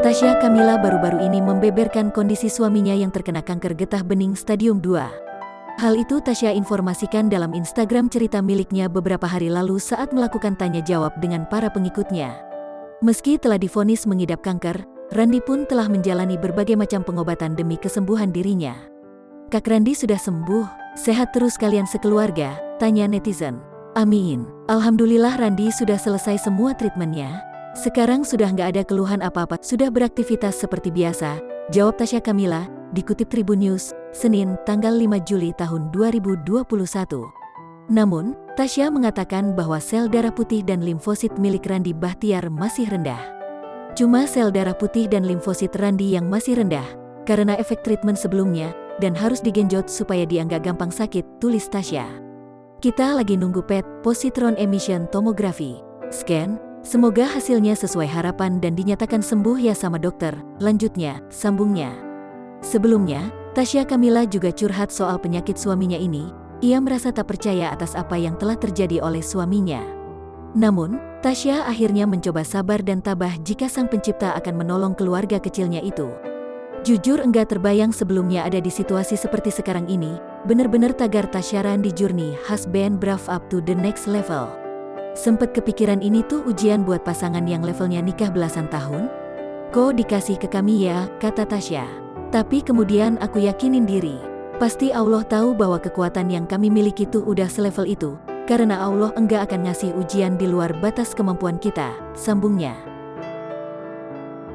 Tasya Kamila baru-baru ini membeberkan kondisi suaminya yang terkena kanker getah bening stadium 2. Hal itu Tasya informasikan dalam Instagram cerita miliknya beberapa hari lalu saat melakukan tanya jawab dengan para pengikutnya. Meski telah divonis mengidap kanker, Randi pun telah menjalani berbagai macam pengobatan demi kesembuhan dirinya. "Kak Randi sudah sembuh, sehat terus kalian sekeluarga?" tanya netizen. "Amin. Alhamdulillah Randi sudah selesai semua treatmentnya. Sekarang sudah nggak ada keluhan apa-apa, sudah beraktivitas seperti biasa," jawab Tasya Kamila, dikutip Tribun News, Senin, tanggal 5 Juli tahun 2021. Namun, Tasya mengatakan bahwa sel darah putih dan limfosit milik Randi Bahtiar masih rendah. "Cuma sel darah putih dan limfosit Randi yang masih rendah, karena efek treatment sebelumnya, dan harus digenjot supaya dia nggak gampang sakit," tulis Tasya. "Kita lagi nunggu PET, positron emission tomography, scan. Semoga hasilnya sesuai harapan dan dinyatakan sembuh ya sama dokter," lanjutnya, sambungnya. Sebelumnya, Tasya Kamila juga curhat soal penyakit suaminya ini. Ia merasa tak percaya atas apa yang telah terjadi oleh suaminya. Namun, Tasya akhirnya mencoba sabar dan tabah jika Sang Pencipta akan menolong keluarga kecilnya itu. "Jujur enggak terbayang sebelumnya ada di situasi seperti sekarang ini, bener-bener tagar Tasya Randi Journey has been brought up to the next level. Sempet kepikiran ini tuh ujian buat pasangan yang levelnya nikah belasan tahun? Kok dikasih ke kami ya," kata Tasya. "Tapi kemudian aku yakinin diri. Pasti Allah tahu bahwa kekuatan yang kami miliki tuh udah selevel itu, karena Allah enggak akan ngasih ujian di luar batas kemampuan kita," sambungnya.